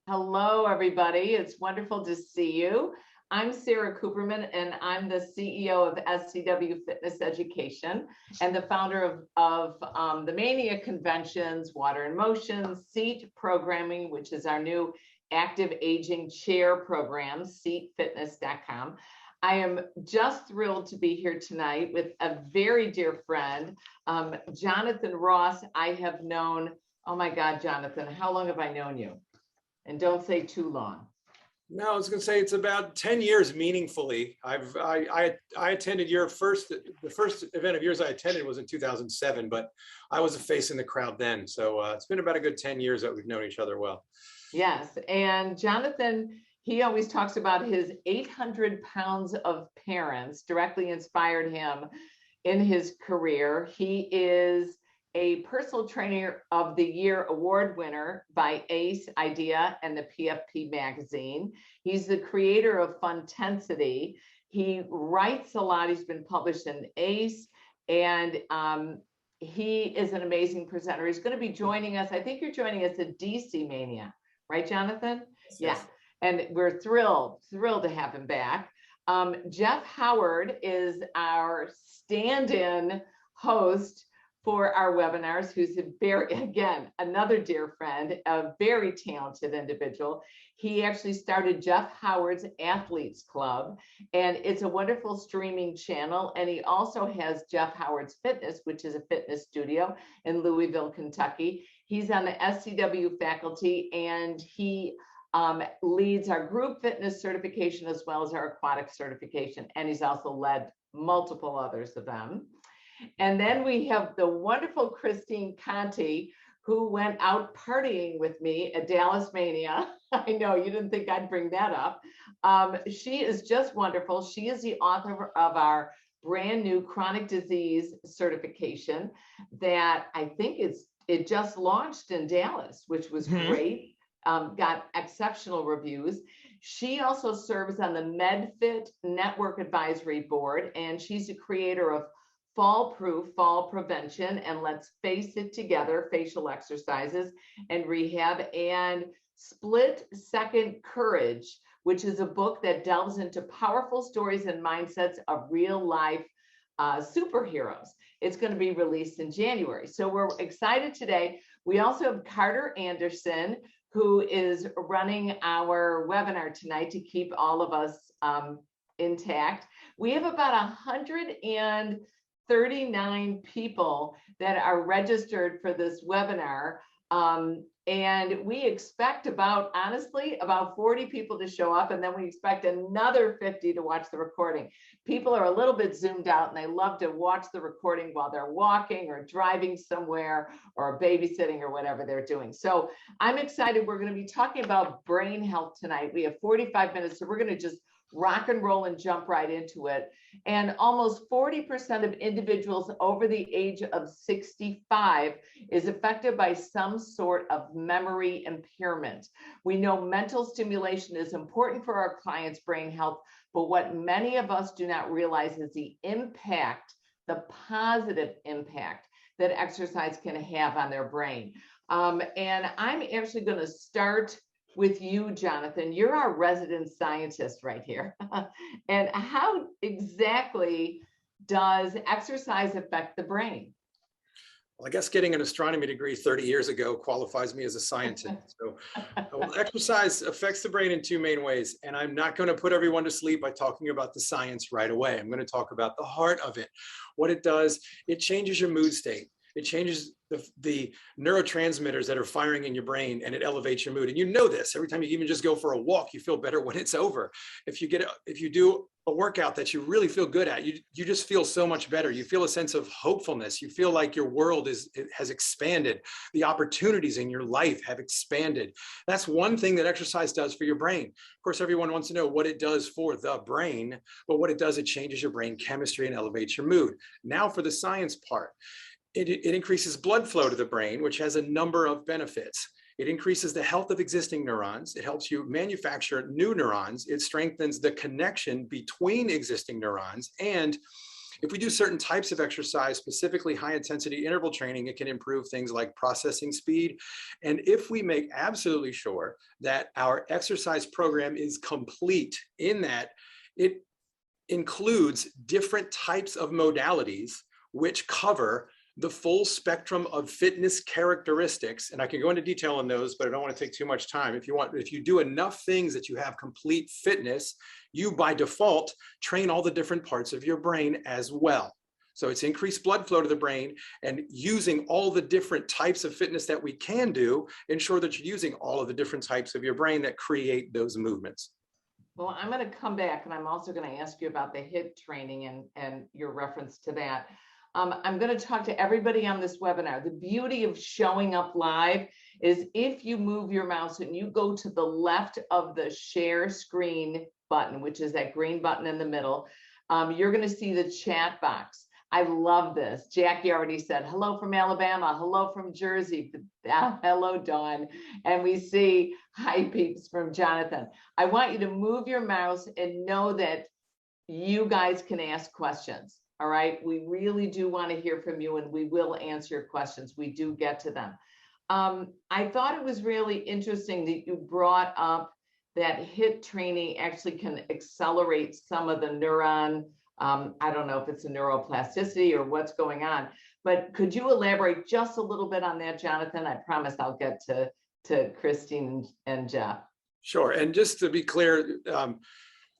Hello, everybody. It's wonderful to see you. I'm Sara Kooperman, and I'm the CEO of SCW Fitness Education and the founder of the Mania conventions, WATERinMOTION, SEAT programming, which is our new active aging chair program, seatfitness.com. I am just thrilled to be here tonight with a very dear friend, Jonathan Ross. I have known, oh my God, Jonathan, how long have I known you? And don't say too long. No, I was going to say it's about 10 years meaningfully. I attended the first event of yours I attended was in 2007, but I was a face in the crowd then. So it's been about a good 10 years that we've known each other well. Yes. And Jonathan, he always talks about his 800 pounds of parents directly inspired him in his career. He is a Personal Trainer of the Year award winner by ACE, IDEA, and the PFP Magazine. He's the creator of Funtensity. He writes a lot. He's been published in ACE, and he is an amazing presenter. He's going to be joining us. I think you're joining us at DC Mania, right, Jonathan? Yes. Yeah, and we're thrilled to have him back. Jeff Howard is our stand-in host for our webinars, who's again, another dear friend, a very talented individual. He actually started Jeff Howard's Athletes Club, and it's a wonderful streaming channel. And he also has Jeff Howard's Fitness, which is a fitness studio in Louisville, Kentucky. He's on the SCW faculty, and he leads our group fitness certification as well as our aquatic certification. And he's also led multiple others of them. And then we have the wonderful Christine Conti, who went out partying with me at Dallas Mania. I know you didn't think I'd bring that up. She is just wonderful. She is the author of our brand new chronic disease certification that I think it just launched in Dallas, which was great. Got exceptional reviews. She also serves on the MedFit Network Advisory Board, and she's the creator of Fall Proof, Fall Prevention, and Let's Face It Together, facial exercises and rehab, and Split Second Courage, which is a book that delves into powerful stories and mindsets of real life superheroes. It's going to be released in January. So we're excited today. We also have Carter Anderson, who is running our webinar tonight to keep all of us intact. We have about 139 people that are registered for this webinar. And we expect honestly, about 40 people to show up, and then we expect another 50 to watch the recording. People are a little bit zoomed out, and they love to watch the recording while they're walking or driving somewhere or babysitting or whatever they're doing. So I'm excited. We're going to be talking about brain health tonight. We have 45 minutes, so we're going to just rock and roll and jump right into it. And almost 40% of individuals over the age of 65 is affected by some sort of memory impairment. We know mental stimulation is important for our clients' brain health, but what many of us do not realize is the impact, the positive impact that exercise can have on their brain. And I'm actually going to start with you, Jonathan. You're our resident scientist right here. And how exactly does exercise affect the brain? Well, I guess getting an astronomy degree 30 years ago qualifies me as a scientist. So exercise affects the brain in two main ways. And I'm not going to put everyone to sleep by talking about the science right away. I'm going to talk about the heart of it. What it does, it changes your mood state. It changes the neurotransmitters that are firing in your brain, and it elevates your mood. And you know this, every time you even just go for a walk, you feel better when it's over. If you do a workout that you really feel good at, you just feel so much better. You feel a sense of hopefulness. You feel like your world has expanded. The opportunities in your life have expanded. That's one thing that exercise does for your brain. Of course, everyone wants to know what it does for the brain, but what it does, it changes your brain chemistry and elevates your mood. Now for the science part. It increases blood flow to the brain, which has a number of benefits. It increases the health of existing neurons. It helps you manufacture new neurons. It strengthens the connection between existing neurons, and if we do certain types of exercise, specifically high intensity interval training, it can improve things like processing speed. And if we make absolutely sure that our exercise program is complete in that it includes different types of modalities which cover the full spectrum of fitness characteristics. And I can go into detail on those, but I don't want to take too much time. If you do enough things that you have complete fitness, you by default train all the different parts of your brain as well. So it's increased blood flow to the brain, and using all the different types of fitness that we can do, ensure that you're using all of the different types of your brain that create those movements. Well, I'm going to come back, and I'm also going to ask you about the HIIT training and your reference to that. I'm going to talk to everybody on this webinar. The beauty of showing up live is if you move your mouse and you go to the left of the share screen button, which is that green button in the middle, you're going to see the chat box. I love this. Jackie already said, hello from Alabama, hello from Jersey, hello, Dawn. And we see hi peeps from Jonathan. I want you to move your mouse and know that you guys can ask questions. All right. We really do want to hear from you, and we will answer your questions. We do get to them. I thought it was really interesting that you brought up that HIIT training actually can accelerate some of the neuron. I don't know if it's a neuroplasticity or what's going on, but could you elaborate just a little bit on that, Jonathan? I promise I'll get to Christine and Jeff. Sure. And just to be clear,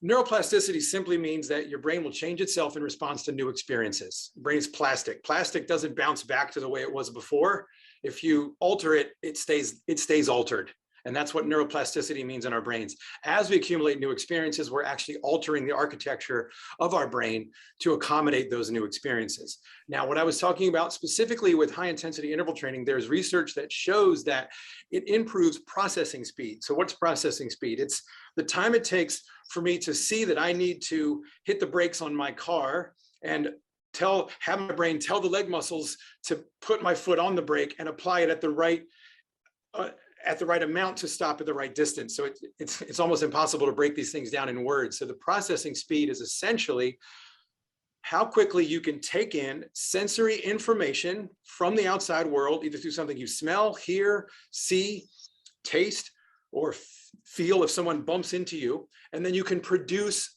neuroplasticity simply means that your brain will change itself in response to new experiences. Brain's plastic. Plastic doesn't bounce back to the way it was before. If you alter it, it stays altered. And that's what neuroplasticity means in our brains. As we accumulate new experiences, we're actually altering the architecture of our brain to accommodate those new experiences. Now, what I was talking about specifically with high intensity interval training, there's research that shows that it improves processing speed. So what's processing speed? It's the time it takes for me to see that I need to hit the brakes on my car and have my brain tell the leg muscles to put my foot on the brake and apply it at the right amount to stop at the right distance. So it's almost impossible to break these things down in words. So the processing speed is essentially how quickly you can take in sensory information from the outside world, either through something you smell, hear, see, taste, or feel if someone bumps into you, and then you can produce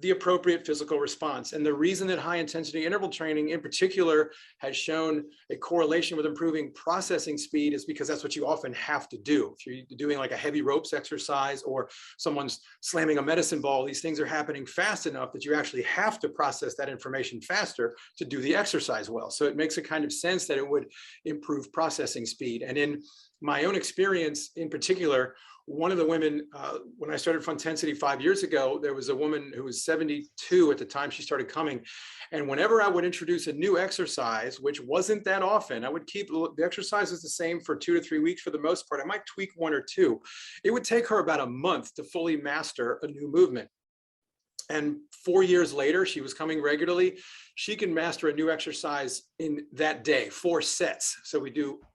the appropriate physical response. And the reason that high intensity interval training in particular has shown a correlation with improving processing speed is because that's what you often have to do. If you're doing like a heavy ropes exercise or someone's slamming a medicine ball, these things are happening fast enough that you actually have to process that information faster to do the exercise well. So it makes a kind of sense that it would improve processing speed. And in my own experience in particular, one of the women, when I started Funtensity 5 years ago, there was a woman who was 72 at the time she started coming. And whenever I would introduce a new exercise, which wasn't that often, I would keep the exercises the same for 2 to 3 weeks for the most part. I might tweak 1 or 2. It would take her about a month to fully master a new movement. And 4 years later, she was coming regularly. She can master a new exercise in that day, 4 sets. So we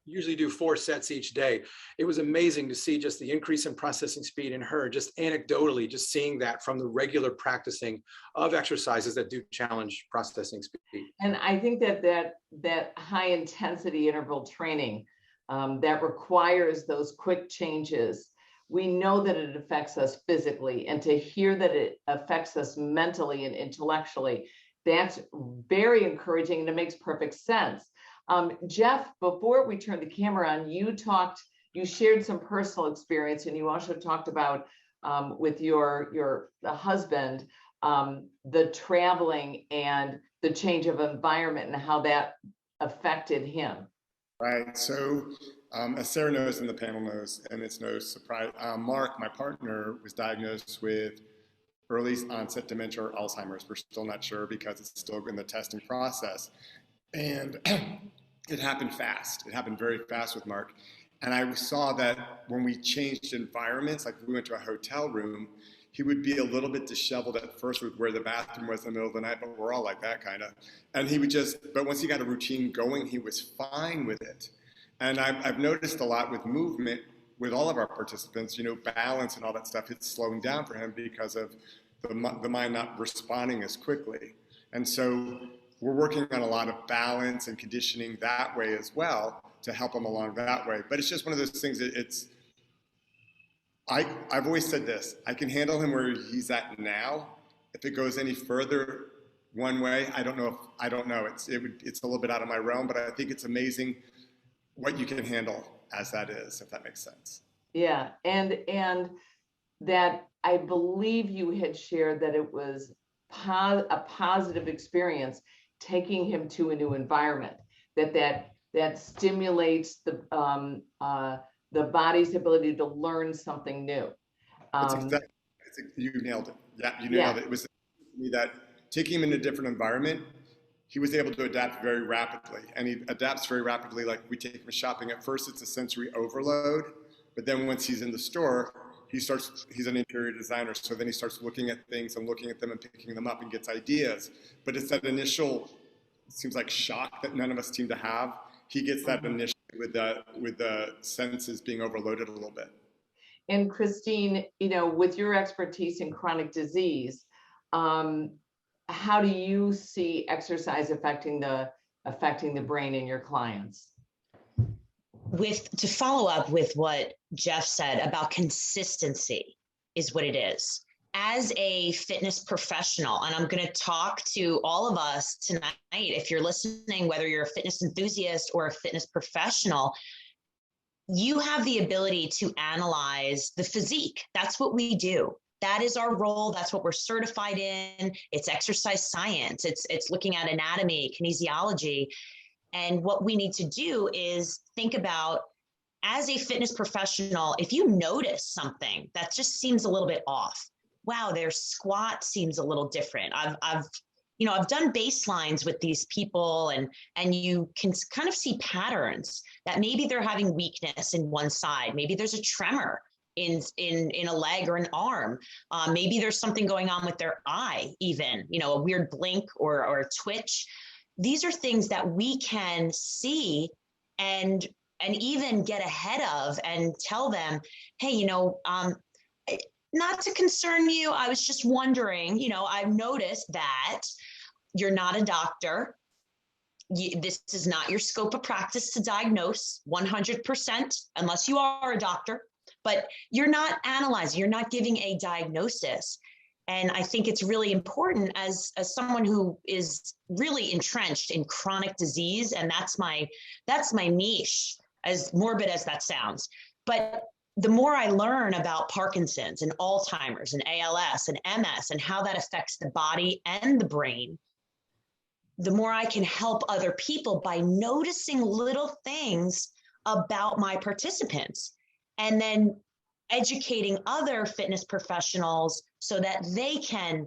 usually do 4 sets each day. It was amazing to see just the increase in processing speed in her, just anecdotally, just seeing that from the regular practicing of exercises that do challenge processing speed. And I think that high intensity interval training that requires those quick changes, we know that it affects us physically, and to hear that it affects us mentally and intellectually, that's very encouraging, and it makes perfect sense. Jeff, before we turned the camera on, you shared some personal experience, and you also talked about with your husband, the traveling and the change of environment and how that affected him. Right. So as Sara knows and the panel knows, and it's no surprise, Mark, my partner, was diagnosed with early onset dementia or Alzheimer's. We're still not sure because it's still in the testing process. And it happened fast. It happened very fast with Mark. And I saw that when we changed environments, like we went to a hotel room, he would be a little bit disheveled at first with where the bathroom was in the middle of the night, but we're all like that kind of. And he would but once he got a routine going, he was fine with it. And I've noticed a lot with movement with all of our participants, balance and all that stuff, it's slowing down for him because of the mind not responding as quickly. And so we're working on a lot of balance and conditioning that way as well to help him along that way. But it's just one of those things that I've always said this, I can handle him where he's at now. If it goes any further one way, I don't know. It's a little bit out of my realm, but I think it's amazing what you can handle as that is, if that makes sense. Yeah, and that I believe you had shared that it was a positive experience taking him to a new environment, that stimulates the body's ability to learn something new. You nailed it. Yeah, you nailed it. It was to me that taking him in a different environment, he was able to adapt very rapidly, and he adapts very rapidly. Like we take him shopping. At first, it's a sensory overload, but then once he's in the store, he's an interior designer, so then he starts looking at things and looking at them and picking them up and gets ideas. But it's that initial, it seems like shock that none of us seem to have. He gets that initially with the senses being overloaded a little bit. And Christine, with your expertise in chronic disease, how do you see exercise affecting the brain in your clients? To follow up with what Jeff said about consistency is what it is. As a fitness professional, and I'm going to talk to all of us tonight, if you're listening, whether you're a fitness enthusiast or a fitness professional, you have the ability to analyze the physique. That's what we do. That is our role. That's what we're certified in. It's exercise science. It's looking at anatomy, kinesiology. And what we need to do is think about, as a fitness professional, if you notice something that just seems a little bit off, wow, their squat seems a little different. I've done baselines with these people, and you can kind of see patterns that maybe they're having weakness in one side. Maybe there's a tremor in a leg or an arm. Maybe there's something going on with their eye, even, a weird blink or a twitch. These are things that we can see and even get ahead of and tell them, hey, not to concern you, I was just wondering, I've noticed that you're not a doctor. This is not your scope of practice to diagnose 100%, unless you are a doctor, but you're not analyzing, you're not giving a diagnosis. And I think it's really important as someone who is really entrenched in chronic disease, and that's my niche, as morbid as that sounds. But the more I learn about Parkinson's and Alzheimer's and ALS and MS and how that affects the body and the brain, the more I can help other people by noticing little things about my participants, and then educating other fitness professionals so that they can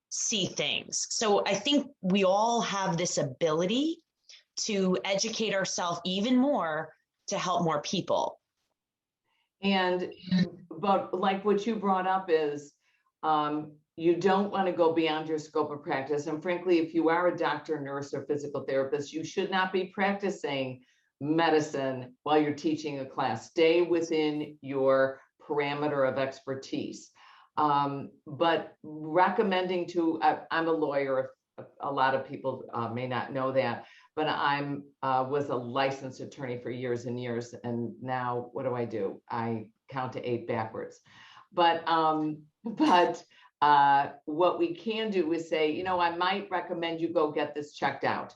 see things. So I think we all have this ability to educate ourselves even more to help more people. But like what you brought up is, you don't want to go beyond your scope of practice. And frankly, if you are a doctor, nurse, or physical therapist, you should not be practicing medicine while you're teaching a class. Stay within your parameter of expertise. But recommending I'm a lawyer. A lot of people may not know that, but was a licensed attorney for years and years. And now what do? I count to 8 backwards. But what we can do is say, I might recommend you go get this checked out.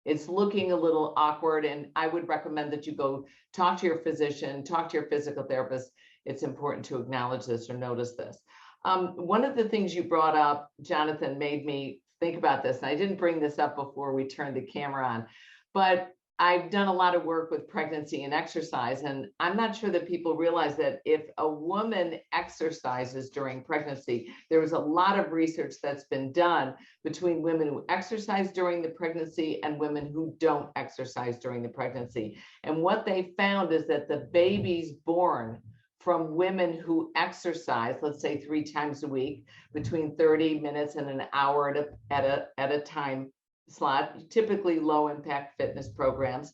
It's looking a little awkward, and I would recommend that you go talk to your physician, talk to your physical therapist. It's important to acknowledge this or notice this. One of the things you brought up, Jonathan, made me think about this, and I didn't bring this up before we turned the camera on, but I've done a lot of work with pregnancy and exercise, and I'm not sure that people realize that if a woman exercises during pregnancy, there was a lot of research that's been done between women who exercise during the pregnancy and women who don't exercise during the pregnancy. And what they found is that the babies born from women who exercise, let's say 3 times a week, between 30 minutes and an hour at a time slot, typically low impact fitness programs,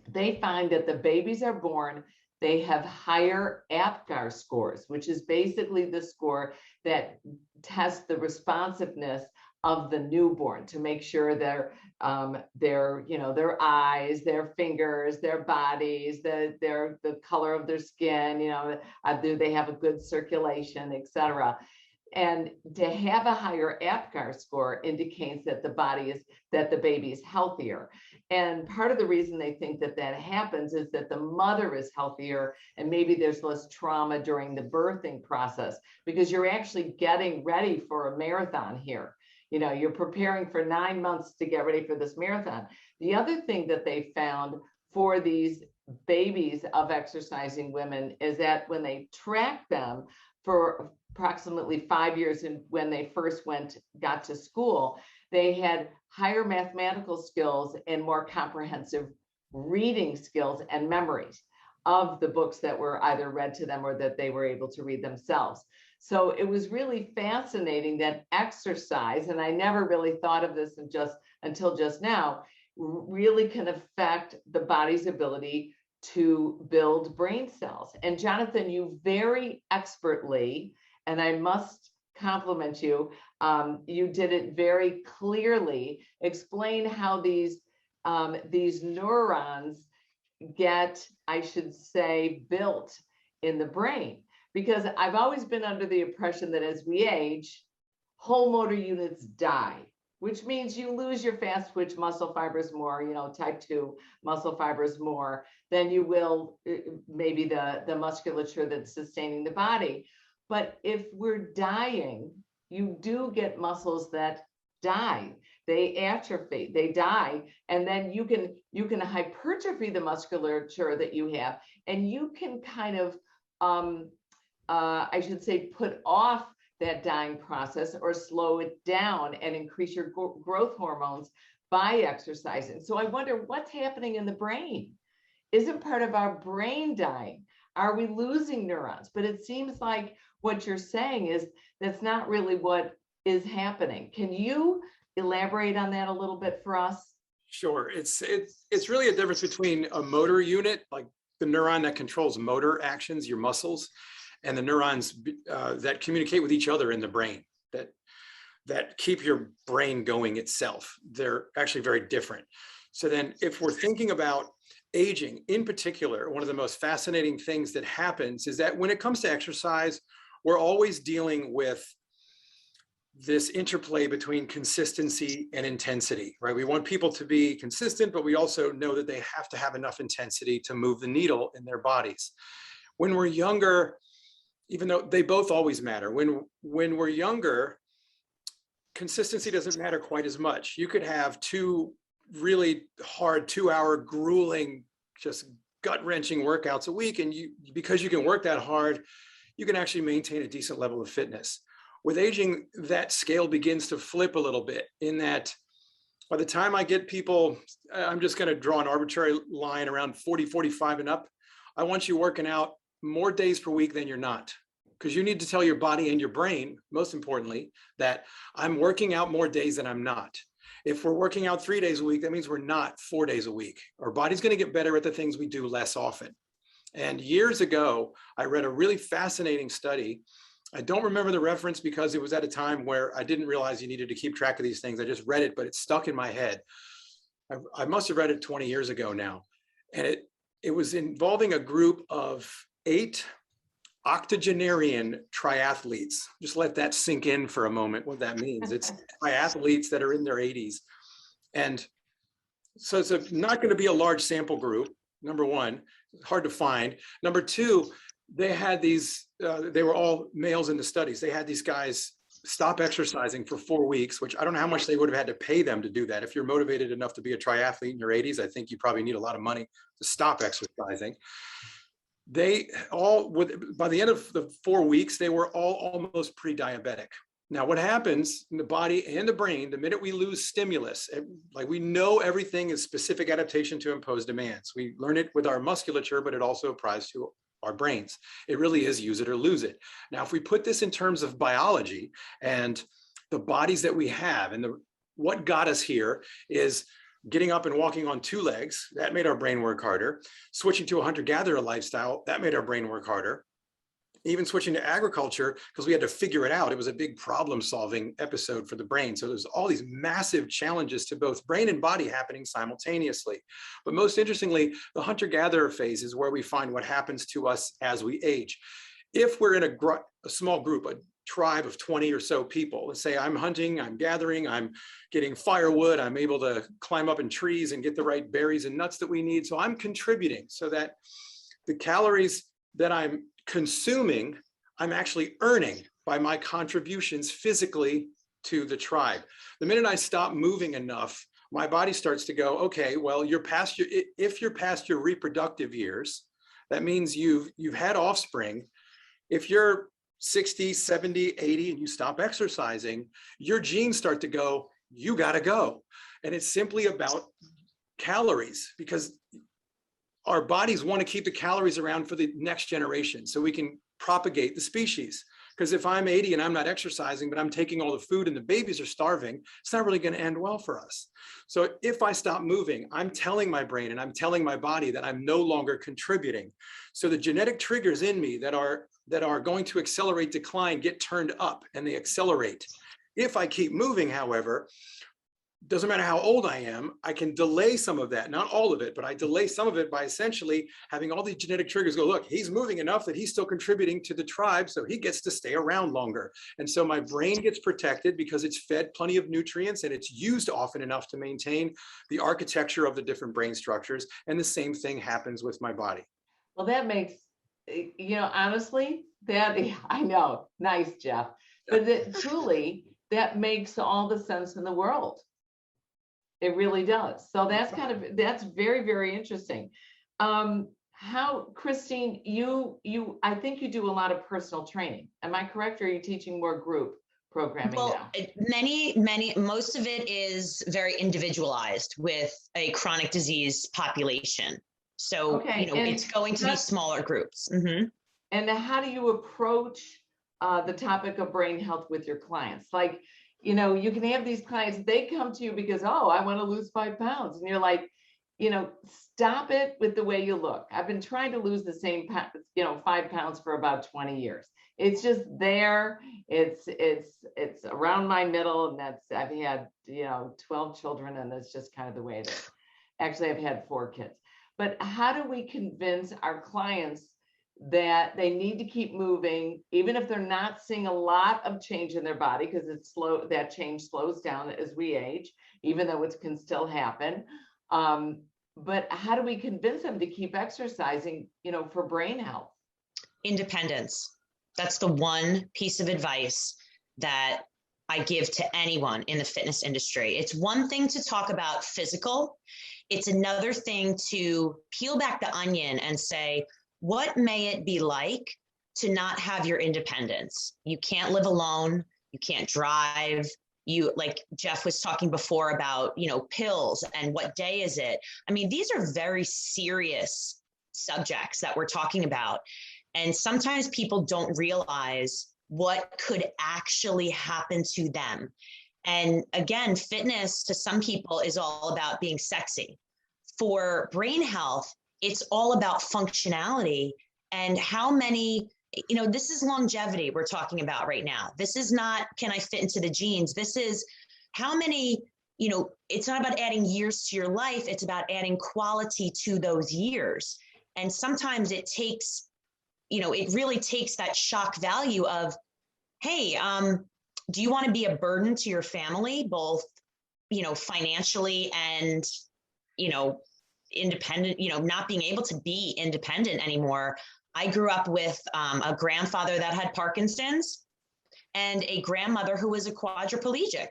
they find that the babies are born, they have higher APGAR scores, which is basically the score that tests the responsiveness of the newborn to make sure their eyes, their fingers, their bodies, the color of their skin, do they have a good circulation, etc. And to have a higher APGAR score indicates that the baby is healthier. And part of the reason they think that happens is that the mother is healthier, and maybe there's less trauma during the birthing process, because you're actually getting ready for a marathon here. You're preparing for 9 months to get ready for this marathon. The other thing that they found for these babies of exercising women is that when they track them for approximately 5 years, and when they first got to school, they had higher mathematical skills and more comprehensive reading skills and memories of the books that were either read to them or that they were able to read themselves. So it was really fascinating that exercise, and I never really thought of this until just now, really can affect the body's ability to build brain cells. And Jonathan, you very expertly, and I must compliment you, you did it very clearly, explain how these neurons get, I should say, built in the brain. Because I've always been under the impression that as we age, whole motor units die, which means you lose your fast twitch muscle fibers more, type 2 muscle fibers more than you will maybe the musculature that's sustaining the body. But if we're dying, you do get muscles that die. They atrophy, they die, and then you can hypertrophy the musculature that you have, and you can kind of I should say, put off that dying process or slow it down and increase your growth hormones by exercising. So I wonder what's happening in the brain. Isn't part of our brain dying? Are we losing neurons? But it seems like what you're saying is that's not really what is happening. Can you elaborate on that a little bit for us? Sure. It's really a difference between a motor unit, like the neuron that controls motor actions, your muscles, and the neurons that communicate with each other in the brain, that keep your brain going itself. They're actually very different. So then if we're thinking about aging in particular, one of the most fascinating things that happens is that when it comes to exercise, we're always dealing with this interplay between consistency and intensity, right? We want people to be consistent, but we also know that they have to have enough intensity to move the needle in their bodies. When we're younger, even though they both always matter, when we're younger, consistency doesn't matter quite as much. You could have 2 really hard 2-hour grueling, just gut-wrenching workouts a week, and because you can work that hard, you can actually maintain a decent level of fitness. With aging, that scale begins to flip a little bit, in that by the time I get people, I'm just going to draw an arbitrary line around 40, 45 and up, I want you working out more days per week than you're not, because you need to tell your body and your brain, most importantly, that I'm working out more days than I'm not. If we're working out 3 days a week, that means we're not 4 days a week. Our body's going to get better at the things we do less often. And years ago, I read a really fascinating study. I don't remember the reference because it was at a time where I didn't realize you needed to keep track of these things. I just read it, but it stuck in my head. I must have read it 20 years ago now. And it was involving a group of 8 octogenarian triathletes. Just let that sink in for a moment, what that means. It's triathletes that are in their 80s. And so it's not going to be a large sample group, number one. It's hard to find. Number two, they had these, they were all males in the studies. They had these guys stop exercising for 4 weeks, which I don't know how much they would have had to pay them to do that. If you're motivated enough to be a triathlete in your 80s, I think you probably need a lot of money to stop exercising. They all, by the end of the 4 weeks, they were all almost pre-diabetic. Now, what happens in the body and the brain, the minute we lose stimulus, like we know everything is specific adaptation to impose demands. We learn it with our musculature, but it also applies to our brains. It really is use it or lose it. Now, if we put this in terms of biology and the bodies that we have, and what got us here is getting up and walking on 2 legs, that made our brain work harder. Switching to a hunter-gatherer lifestyle, that made our brain work harder. even switching to agriculture, because we had to figure it out. It was a big problem-solving episode for the brain. So there's all these massive challenges to both brain and body happening simultaneously. But most interestingly, the hunter-gatherer phase is where we find what happens to us as we age. If we're in a small group, a tribe of 20 or so people, let's say I'm hunting, I'm gathering, I'm getting firewood, I'm able to climb up in trees and get the right berries and nuts that we need. So I'm contributing so that the calories that I'm consuming, I'm actually earning by my contributions physically to the tribe. The minute I stop moving enough, my body starts to go, okay, well, if you're past your reproductive years, that means you've had offspring. If you're 60, 70, 80, and you stop exercising, your genes start to go, you gotta go. And it's simply about calories, because our bodies want to keep the calories around for the next generation so we can propagate the species. Because if I'm 80 and I'm not exercising, but I'm taking all the food and the babies are starving, it's not really going to end well for us. So if I stop moving, I'm telling my brain and I'm telling my body that I'm no longer contributing. So the genetic triggers in me that are going to accelerate decline get turned up, and they accelerate. If I keep moving, however, doesn't matter how old I am, I can delay some of that, not all of it, but I delay some of it by essentially having all these genetic triggers go, look, he's moving enough that he's still contributing to the tribe, so he gets to stay around longer. And so my brain gets protected because it's fed plenty of nutrients and it's used often enough to maintain the architecture of the different brain structures. And the same thing happens with my body. Well, that makes, honestly, I know, nice, Jeff, but truly, that makes all the sense in the world. It really does. So that's very, very interesting. How, Christine, I think you do a lot of personal training. Am I correct? Or are you teaching more group programming now? Most of it is very individualized with a chronic disease population. So, okay. It's going to be smaller groups. Mm-hmm. And how do you approach the topic of brain health with your clients? Like, you can have these clients, they come to you because, oh, I want to lose 5 pounds. And you're like, stop it with the way you look. I've been trying to lose the same, 5 pounds for about 20 years. It's just there. It's around my middle. And I've had, 12 children, and that's just kind of the way it is. Actually, I've had 4 kids. But how do we convince our clients that they need to keep moving, even if they're not seeing a lot of change in their body, because it's slow, that change slows down as we age, even though it can still happen. But how do we convince them to keep exercising, for brain health? Independence. That's the one piece of advice that I give to anyone in the fitness industry. It's one thing to talk about physical. It's another thing to peel back the onion and say, what may it be like to not have your independence? You can't live alone. You can't drive. You, like Jeff was talking before about, pills and what day is it? I mean, these are very serious subjects that we're talking about. And sometimes people don't realize what could actually happen to them. And again, fitness to some people is all about being sexy. For brain health, it's all about functionality and how many, this is longevity we're talking about right now. This is not, can I fit into the jeans? This is how many, it's not about adding years to your life. It's about adding quality to those years. And sometimes it takes, it really takes that shock value of, hey, do you want to be a burden to your family, both, financially and, independent, not being able to be independent anymore. I grew up with a grandfather that had Parkinson's and a grandmother who was a quadriplegic.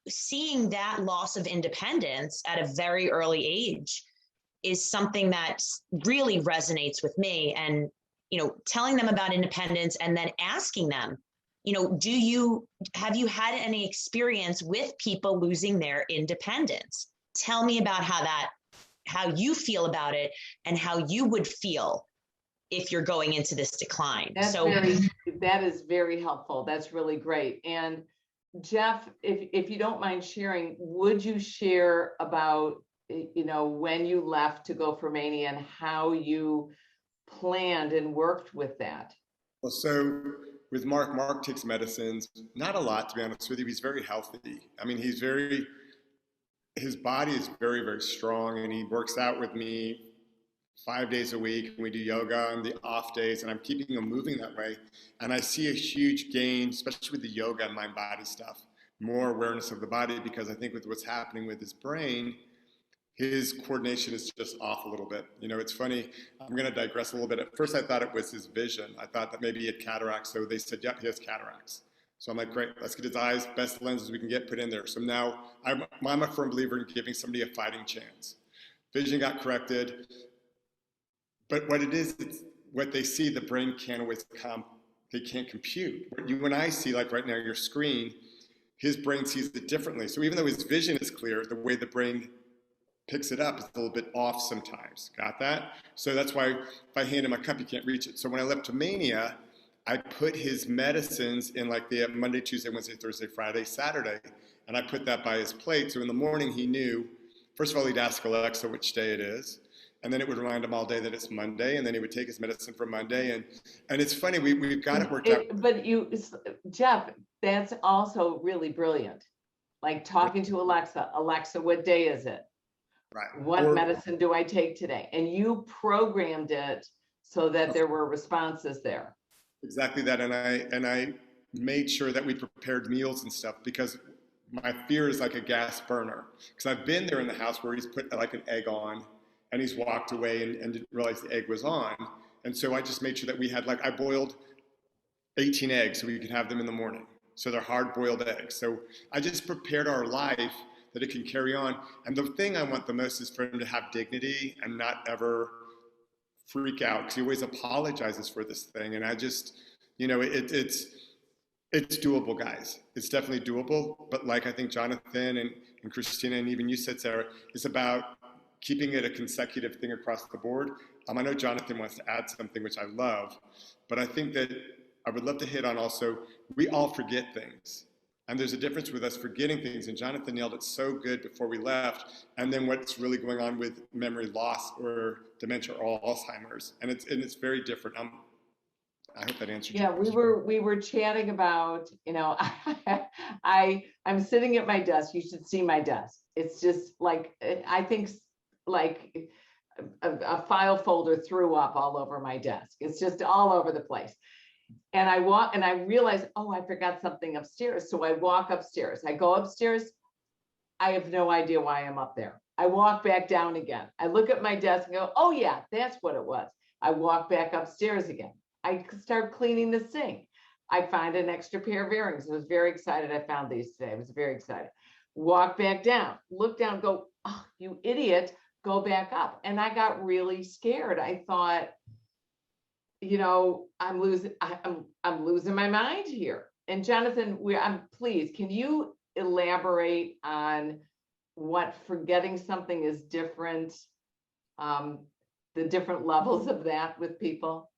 Seeing that loss of independence at a very early age is something that really resonates with me. And, telling them about independence and then asking them, have you had any experience with people losing their independence? Tell me about how you feel about it and how you would feel if you're going into this decline. That is very helpful. That's really great. And Jeff, if you don't mind sharing, would you share about, when you left to go for Mania and how you planned and worked with that? Well, so with Mark takes medicines, not a lot, to be honest with you. He's very healthy. I mean, his body is very, very strong, and he works out with me 5 days a week. And we do yoga on the off days, and I'm keeping him moving that way. And I see a huge gain, especially with the yoga and mind body stuff, more awareness of the body, because I think with what's happening with his brain, his coordination is just off a little bit. You know, it's funny. I'm going to digress a little bit. At first, I thought it was his vision. I thought that maybe he had cataracts. So they said, yep, he has cataracts. So I'm like, great, let's get his eyes, best lenses we can get put in there. So now I'm a firm believer in giving somebody a fighting chance. Vision got corrected. But what it is, it's what they see, the brain can't always they can't compute. What you and I see, like right now, your screen, his brain sees it differently. So even though his vision is clear, the way the brain picks it up is a little bit off sometimes. Got that? So that's why if I hand him a cup, he can't reach it. So when I left to Mania, I put his medicines in like the Monday, Tuesday, Wednesday, Thursday, Friday, Saturday, and I put that by his plate. So in the morning, he knew, first of all, he'd ask Alexa which day it is. And then it would remind him all day that it's Monday. And then he would take his medicine for Monday. And it's funny, we've got it worked out. But Jeff, that's also really brilliant. Like talking to Alexa, what day is it? Right. What medicine do I take today? And you programmed it so that there were responses there. Exactly that. And I made sure that we prepared meals and stuff, because my fear is like a gas burner. Because I've been there in the house where he's put like an egg on and he's walked away and didn't realize the egg was on. And so I just made sure that we had, like, I boiled 18 eggs so we could have them in the morning. So they're hard boiled eggs. So I just prepared our life that it can carry on. And the thing I want the most is for him to have dignity and not ever freak out, because he always apologizes for this thing. And I just, you know, it's doable, guys. It's definitely doable. But like I think Jonathan and Christina and even you said, Sarah, it's about keeping it a consecutive thing across the board. I know Jonathan wants to add something, which I love, but I think that I would love to hit on also, we all forget things. And there's a difference with us forgetting things, and Jonathan nailed it so good before we left, and then what's really going on with memory loss or dementia or Alzheimer's. And it's very different. I hope that answers your question. we were chatting about, you know, I'm sitting at my desk. You should see my desk. It's just like, I think like a file folder threw up all over my desk. It's just all over the place. And I realized, oh, I forgot something upstairs. So I walk upstairs. I go upstairs. I have no idea why I'm up there. I walk back down again. I look at my desk and go, oh yeah, that's what it was. I walk back upstairs again. I start cleaning the sink. I find an extra pair of earrings. I was very excited. I found these today. I was very excited. Walk back down, look down, go, oh, you idiot, go back up. And I got really scared. I thought, you know, I'm losing my mind here. And Jonathan, please, can you elaborate on what forgetting something is different, the different levels of that with people?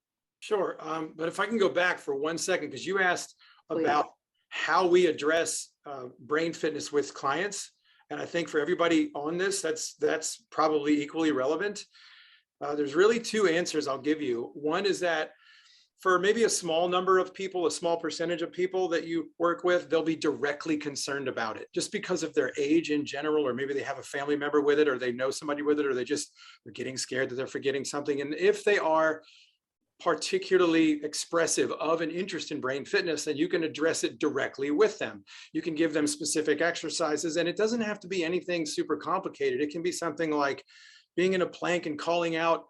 Sure. But if I can go back for 1 second, because you asked Please. About how we address brain fitness with clients. And I think for everybody on this, that's probably equally relevant. There's really two answers I'll give you. One is that for maybe a small number of people, a small percentage of people that you work with, they'll be directly concerned about it just because of their age in general, or maybe they have a family member with it, or they know somebody with it, or they're getting scared that they're forgetting something. And if they are particularly expressive of an interest in brain fitness, then you can address it directly with them. You can give them specific exercises, and it doesn't have to be anything super complicated. It can be something like being in a plank and calling out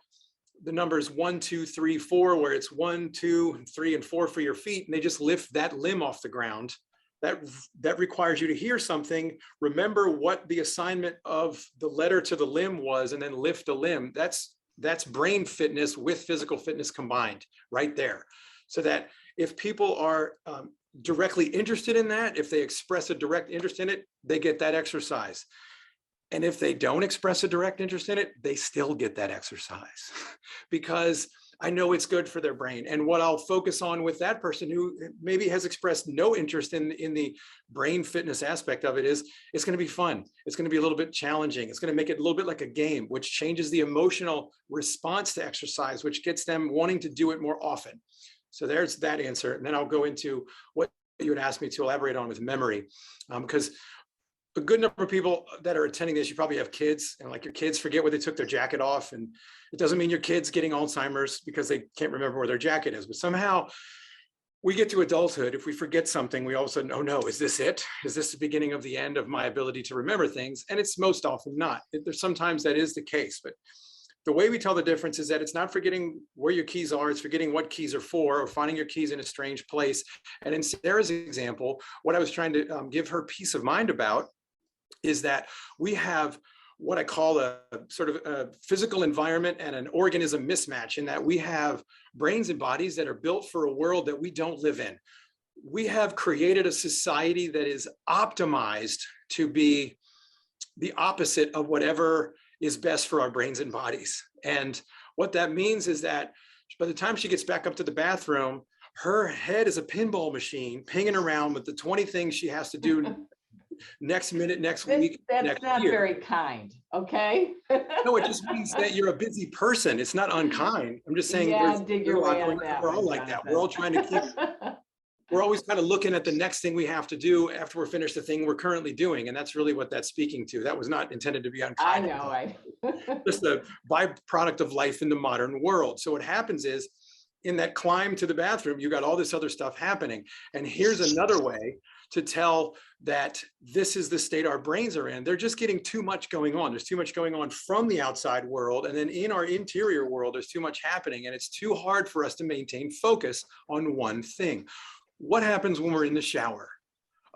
the numbers 1, 2, 3, 4, where it's 1, 2, 3, and 4 for your feet, and they just lift that limb off the ground. That requires you to hear something, remember what the assignment of the letter to the limb was, and then lift a limb. That's brain fitness with physical fitness combined right there. So that if people are directly interested in that, if they express a direct interest in it, they get that exercise. And if they don't express a direct interest in it, they still get that exercise because I know it's good for their brain. And what I'll focus on with that person who maybe has expressed no interest in the brain fitness aspect of it is it's going to be fun. It's going to be a little bit challenging. It's going to make it a little bit like a game, which changes the emotional response to exercise, which gets them wanting to do it more often. So there's that answer. And then I'll go into what you would ask me to elaborate on with memory, because a good number of people that are attending this, you probably have kids, and like your kids forget where they took their jacket off. And it doesn't mean your kid's getting Alzheimer's because they can't remember where their jacket is. But somehow we get to adulthood. If we forget something, we all of a sudden, oh no, is this it? Is this the beginning of the end of my ability to remember things? And it's most often not. There's sometimes that is the case. But the way we tell the difference is that it's not forgetting where your keys are, it's forgetting what keys are for, or finding your keys in a strange place. And in Sarah's example, what I was trying to give her peace of mind about is that we have what I call a sort of a physical environment and an organism mismatch, in that we have brains and bodies that are built for a world that we don't live in. We have created a society that is optimized to be the opposite of whatever is best for our brains and bodies. And what that means is that by the time she gets back up to the bathroom, her head is a pinball machine pinging around with the 20 things she has to do next minute, next week, That's next not year. very kind, okay? No, it just means that you're a busy person. It's not unkind. I'm just saying Yeah, dig your way out of that we're all one, like that. Jonathan. We're all trying to keep, we're always kind of looking at the next thing we have to do after we're finished the thing we're currently doing. And that's really what that's speaking to. That was not intended to be unkind. I know. Just a byproduct of life in the modern world. So what happens is, in that climb to the bathroom, you got all this other stuff happening. And here's another way to tell that this is the state our brains are in. They're just getting too much going on. There's too much going on from the outside world. And then in our interior world, there's too much happening. And it's too hard for us to maintain focus on one thing. What happens when we're in the shower?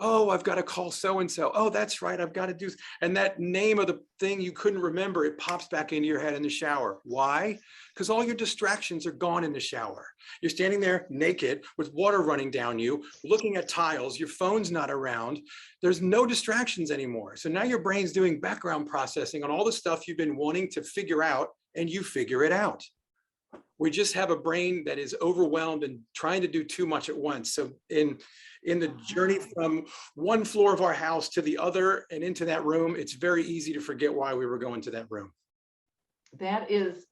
Oh, I've got to call so-and-so. Oh, that's right, I've got to do. And that name of the thing you couldn't remember, it pops back into your head in the shower. Why? Because all your distractions are gone in the shower. You're standing there naked with water running down you, looking at tiles, your phone's not around. There's no distractions anymore. So now your brain's doing background processing on all the stuff you've been wanting to figure out, and you figure it out. We just have a brain that is overwhelmed and trying to do too much at once. So in the journey from one floor of our house to the other and into that room, it's very easy to forget why we were going to that room. That's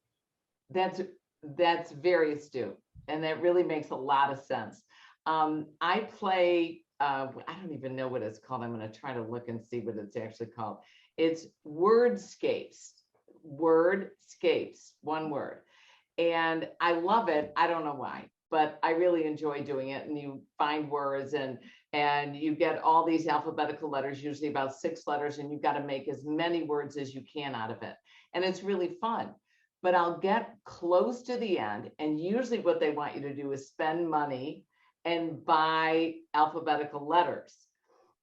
very astute. And that really makes a lot of sense. I play, I don't even know what it's called. I'm going to try to look and see what it's actually called. It's wordscapes, one word. And I love it. I don't know why, but I really enjoy doing it. And you find words and you get all these alphabetical letters, usually about 6 letters, and you've got to make as many words as you can out of it. And it's really fun. But I'll get close to the end, and usually what they want you to do is spend money and buy alphabetical letters.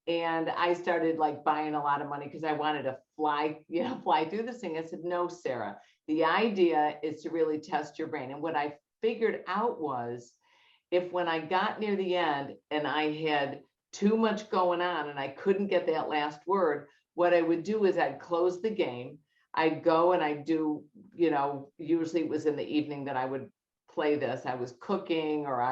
And I started like buying a lot of money because I wanted to fly through this thing. I said, no, Sarah, the idea is to really test your brain. And what I figured out was, if when I got near the end and I had too much going on and I couldn't get that last word, what I would do is I'd close the game. I'd go and I'd do, usually it was in the evening that I would play this. I was cooking, or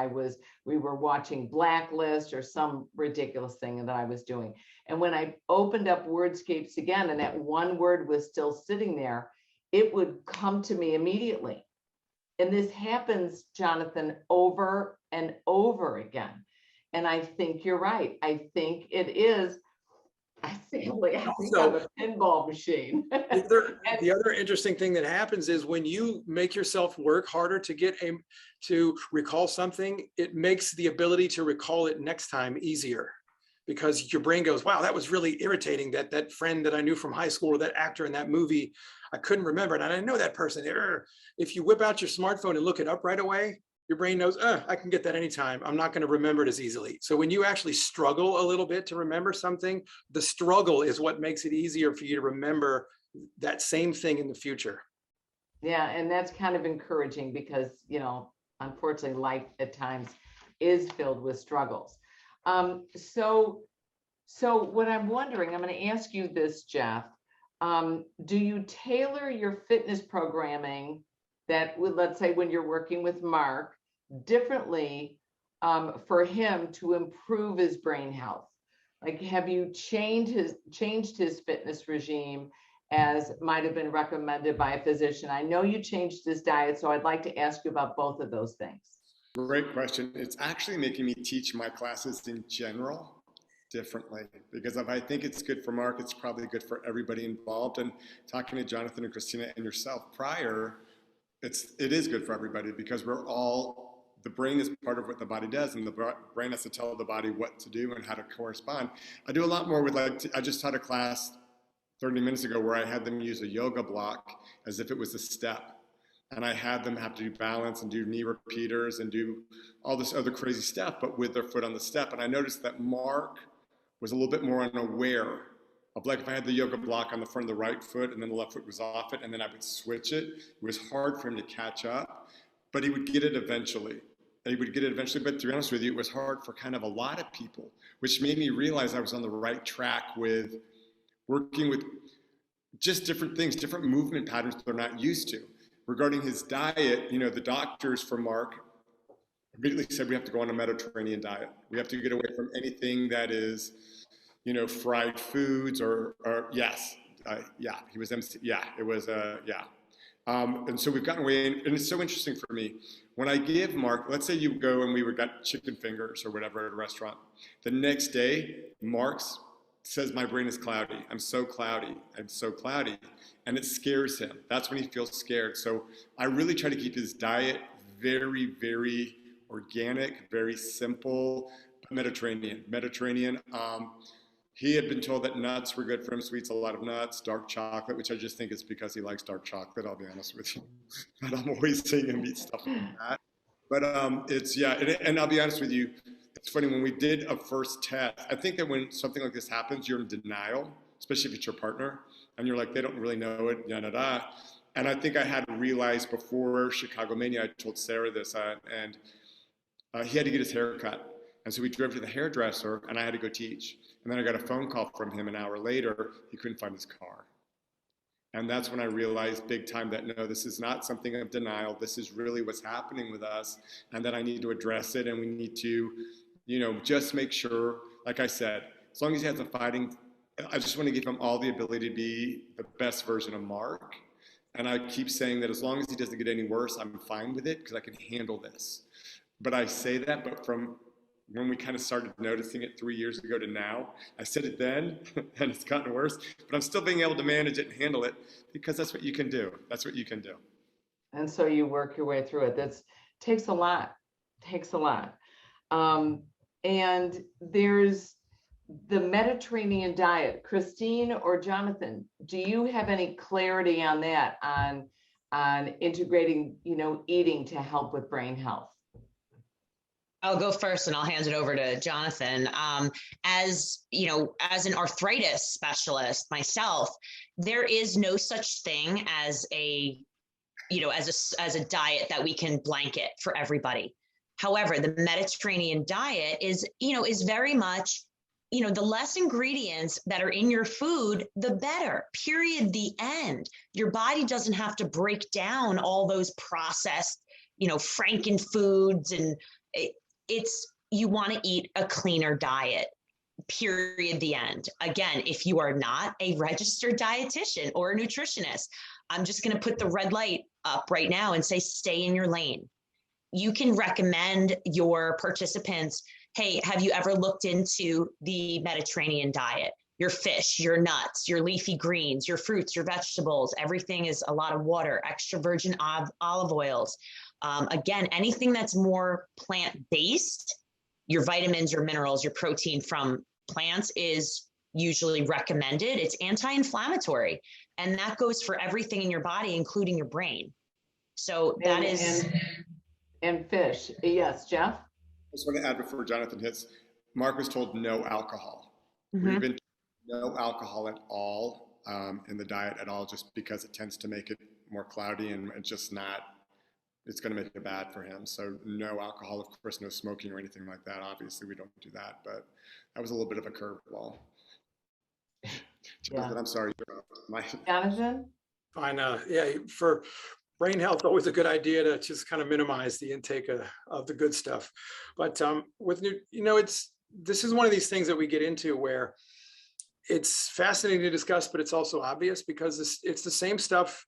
we were watching Blacklist or some ridiculous thing that I was doing. And when I opened up Wordscapes again, and that one word was still sitting there, it would come to me immediately. And this happens, Jonathan, over and over again. And I think you're right. I think it is. I think I'm a pinball machine. The other interesting thing that happens is when you make yourself work harder to recall something, it makes the ability to recall it next time easier, because your brain goes, wow, that was really irritating, that friend that I knew from high school, or that actor in that movie, I couldn't remember it, and I know that person. If you whip out your smartphone and look it up right away, your brain knows, I can get that anytime. I'm not going to remember it as easily. So when you actually struggle a little bit to remember something, the struggle is what makes it easier for you to remember that same thing in the future. Yeah, and that's kind of encouraging because, unfortunately, life at times is filled with struggles. So what I'm wondering, I'm going to ask you this, Jeff. do you tailor your fitness programming that would, let's say when you're working with Mark, differently for him to improve his brain health? Like, have you changed his fitness regime as might have been recommended by a physician? I know you changed his diet, so I'd like to ask you about both of those things. Great question. It's actually making me teach my classes in general differently, because if I think it's good for Mark, it's probably good for everybody involved. And talking to Jonathan and Christina and yourself prior, it is good for everybody, because we're all, the brain is part of what the body does, and the brain has to tell the body what to do and how to correspond. I do a lot more with, like, I just taught a class 30 minutes ago where I had them use a yoga block as if it was a step. And I had them have to do balance and do knee repeaters and do all this other crazy stuff, but with their foot on the step. And I noticed that Mark was a little bit more unaware of, like, if I had the yoga block on the front of the right foot and then the left foot was off it, and then I would switch it, it was hard for him to catch up, but he would get it eventually. But to be honest with you, it was hard for kind of a lot of people, which made me realize I was on the right track with working with just different things, different movement patterns they're not used to. Regarding his diet, you know, the doctors for Mark immediately said we have to go on a Mediterranean diet. We have to get away from anything that is, you know, fried foods or yes, yeah, he was MC, yeah, it was, yeah. And so we've gotten away, and it's so interesting for me. When I give Mark, let's say you go and we got chicken fingers or whatever at a restaurant. The next day, Mark's says, my brain is cloudy. I'm so cloudy. And it scares him. That's when he feels scared. So I really try to keep his diet very, very organic, very simple, Mediterranean. He had been told that nuts were good for him, so he eats a lot of nuts, dark chocolate, which I just think is because he likes dark chocolate, I'll be honest with you. But I'm always seeing him eat stuff like that. But it's, yeah, and I'll be honest with you, it's funny, when we did a first test, I think that when something like this happens, you're in denial, especially if it's your partner, and you're like, they don't really know it, da. And I think I had realized before Chicago Mania, I told Sara this, and he had to get his hair cut. And so we drove to the hairdresser, and I had to go teach. And then I got a phone call from him an hour later, he couldn't find his car. And that's when I realized big time that, no, this is not something of denial. This is really what's happening with us, and that I need to address it, and we need to, you know, just make sure, like I said, as long as he has a fighting, I just want to give him all the ability to be the best version of Mark. And I keep saying that as long as he doesn't get any worse, I'm fine with it, because I can handle this. But I say that, but from when we kind of started noticing it 3 years ago to now, I said it then, and it's gotten worse, but I'm still being able to manage it and handle it, because that's what you can do. That's what you can do. And so you work your way through it. Takes a lot. And there's the Mediterranean diet. Christine or Jonathan, do you have any clarity on that, on integrating, you know, eating to help with brain health? I'll go first and I'll hand it over to Jonathan. As you know, as an arthritis specialist myself, there is no such thing as a diet that we can blanket for everybody. However, the Mediterranean diet is very much, the less ingredients that are in your food, the better, period, the end. Your body doesn't have to break down all those processed, Franken foods, and you want to eat a cleaner diet, period, the end. Again, if you are not a registered dietitian or a nutritionist, I'm just going to put the red light up right now and say, stay in your lane. You can recommend your participants, hey, have you ever looked into the Mediterranean diet? Your fish, your nuts, your leafy greens, your fruits, your vegetables, everything is a lot of water, extra virgin olive oils. Again, anything that's more plant-based, your vitamins, your minerals, your protein from plants is usually recommended. It's anti-inflammatory, and that goes for everything in your body, including your brain. So that is... And fish. Yes, Jeff? I just want to add before Jonathan hits, Mark was told no alcohol. Mm-hmm. We've been told no alcohol at all in the diet at all, just because it tends to make it more cloudy, and it's just not, it's going to make it bad for him. So no alcohol, of course, no smoking or anything like that. Obviously, we don't do that, but that was a little bit of a curveball. Jonathan, I'm sorry. Jonathan? Fine. Yeah, for brain health, always a good idea to just kind of minimize the intake of the good stuff. But this is one of these things that we get into where it's fascinating to discuss, but it's also obvious because it's the same stuff.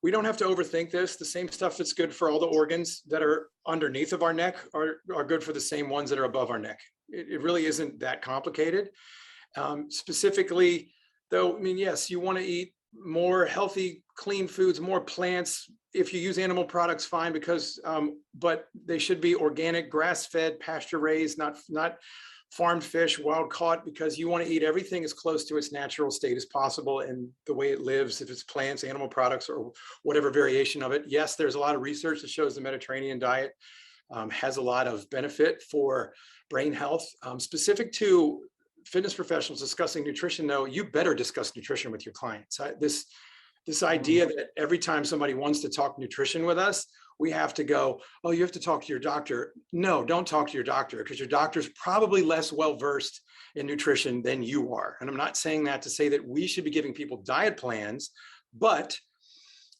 We don't have to overthink this. The same stuff that's good for all the organs that are underneath of our neck are good for the same ones that are above our neck. It really isn't that complicated. Specifically, though, I mean, yes, you want to eat more healthy, clean foods, more plants. If you use animal products, fine, because but they should be organic, grass-fed, pasture-raised, not farmed fish, wild caught, because you want to eat everything as close to its natural state as possible and the way it lives, if it's plants, animal products, or whatever variation of it. Yes, there's a lot of research that shows the Mediterranean diet has a lot of benefit for brain health. Specific to fitness professionals discussing nutrition, though, you better discuss nutrition with your clients. This idea that every time somebody wants to talk nutrition with us, we have to go, oh, you have to talk to your doctor. No, don't talk to your doctor, because your doctor's probably less well-versed in nutrition than you are. And I'm not saying that to say that we should be giving people diet plans, but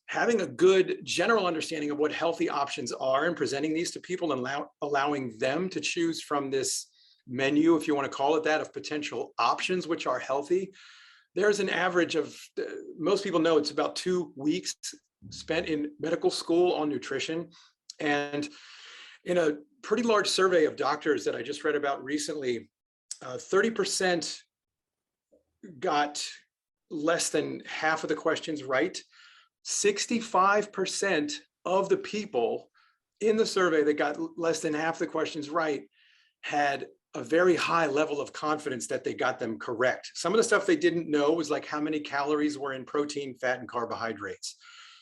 having a good general understanding of what healthy options are and presenting these to people and allowing them to choose from this menu, if you want to call it that, of potential options which are healthy. There's an average of, most people know it's about 2 weeks spent in medical school on nutrition. And in a pretty large survey of doctors that I just read about recently, 30% got less than half of the questions right. 65% of the people in the survey that got less than half the questions right had a very high level of confidence that they got them correct. Some of the stuff they didn't know was like how many calories were in protein, fat, and carbohydrates.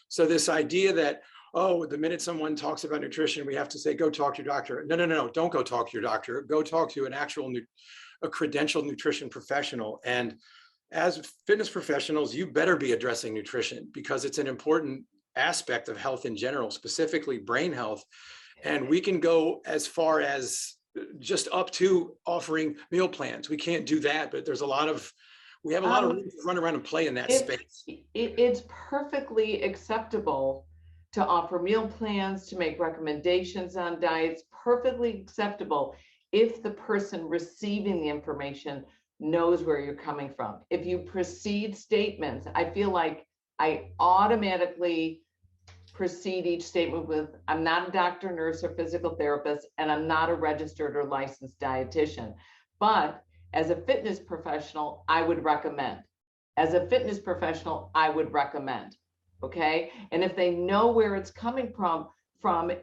So this idea that, oh, the minute someone talks about nutrition, we have to say, go talk to your doctor. No, don't go talk to your doctor. Go talk to a credentialed nutrition professional. And as fitness professionals, you better be addressing nutrition because it's an important aspect of health in general, specifically brain health. And we can go as far as just up to offering meal plans. We can't do that, but we have a lot of room to run around and play in that space. It's perfectly acceptable to offer meal plans, to make recommendations on diets, perfectly acceptable if the person receiving the information knows where you're coming from. If you precede statements, I feel like I automatically precede each statement with, I'm not a doctor, nurse, or physical therapist, and I'm not a registered or licensed dietitian. But as a fitness professional, I would recommend. As a fitness professional, I would recommend. Okay. And if they know where it's coming from,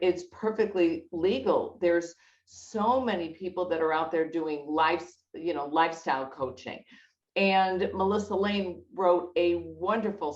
it's perfectly legal. There's so many people that are out there doing lifestyle coaching. And Melissa Lane wrote a wonderful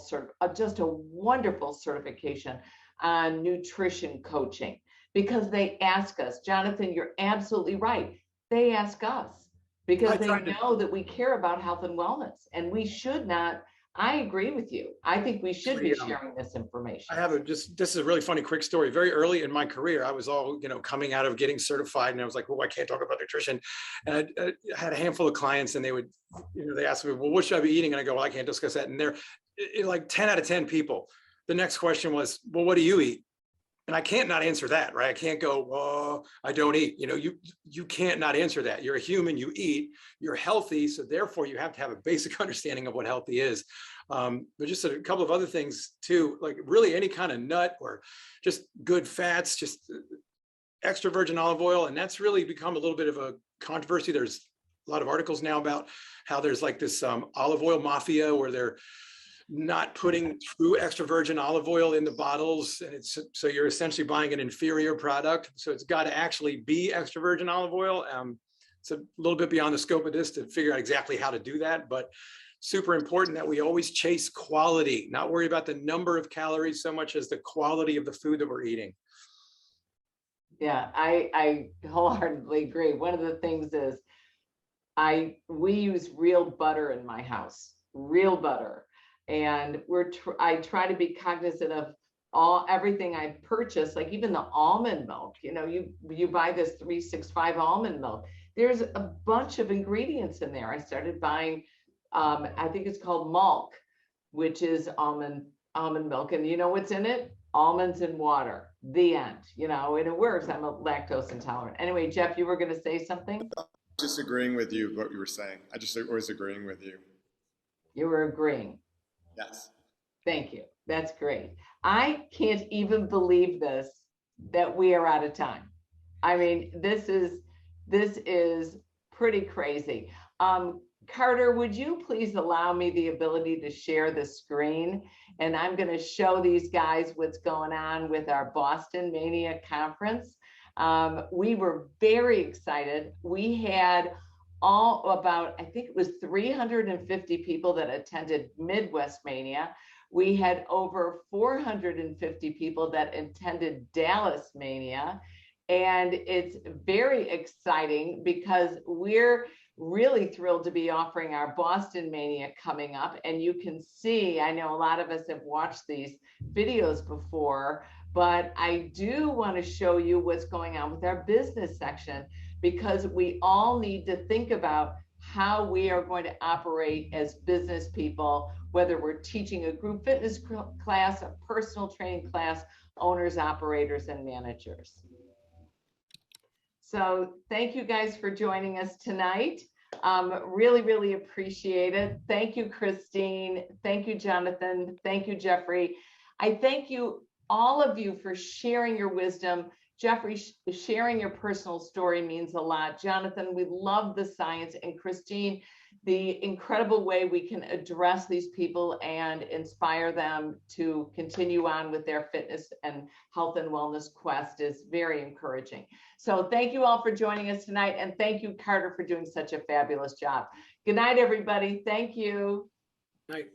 certification on nutrition coaching, because they ask us. Jonathan, you're absolutely right. They ask us because they know that we care about health and wellness, and we should not. I agree with you. I think we should be sharing this information. This is a really funny, quick story. Very early in my career, I was all, coming out of getting certified, and I was like, well, I can't talk about nutrition. And I had a handful of clients, and they would, they asked me, well, what should I be eating? And I go, well, I can't discuss that. And they're like 10 out of 10 people. The next question was, well, what do you eat? And I can't not answer that, right? I can't go, oh, I don't eat. You can't not answer that. You're a human, you eat, you're healthy. So therefore you have to have a basic understanding of what healthy is. But just a couple of other things too, like really any kind of nut or just good fats, just extra virgin olive oil. And that's really become a little bit of a controversy. There's a lot of articles now about how there's like this olive oil mafia where they're not putting true extra virgin olive oil in the bottles. And so you're essentially buying an inferior product. So it's got to actually be extra virgin olive oil. It's a little bit beyond the scope of this to figure out exactly how to do that, but super important that we always chase quality, not worry about the number of calories so much as the quality of the food that we're eating. Yeah, I wholeheartedly agree. One of the things is we use real butter in my house, real butter. And I try to be cognizant of everything I purchase, like even the almond milk. You buy this 365 almond milk. There's a bunch of ingredients in there. I started buying I think it's called Milk, which is almond milk. And you know what's in it? Almonds and water. The end. You know, and it works. I'm a lactose intolerant. Anyway, Jeff, you were going to say something? Just agreeing with you, what you were saying. I just was agreeing with you. You were agreeing. Yes. Thank you. That's great. I can't even believe this, that we are out of time. I mean, this is pretty crazy. Carter, would you please allow me the ability to share the screen? And I'm going to show these guys what's going on with our Boston Mania conference. We were very excited. We had I think it was 350 people that attended Midwest Mania. We had over 450 people that attended Dallas Mania. And it's very exciting because we're really thrilled to be offering our Boston Mania coming up. And you can see, I know a lot of us have watched these videos before, but I do want to show you what's going on with our business section, because we all need to think about how we are going to operate as business people, whether we're teaching a group fitness class, a personal training class, owners, operators, and managers. So thank you guys for joining us tonight. Really, really appreciate it. Thank you, Christine. Thank you, Jonathan. Thank you, Jeffrey. I thank you, all of you, for sharing your wisdom. Jeffrey, sharing your personal story means a lot. Jonathan, we love the science. And Christine, the incredible way we can address these people and inspire them to continue on with their fitness and health and wellness quest is very encouraging. So thank you all for joining us tonight. And thank you, Carter, for doing such a fabulous job. Good night, everybody. Thank you. Night.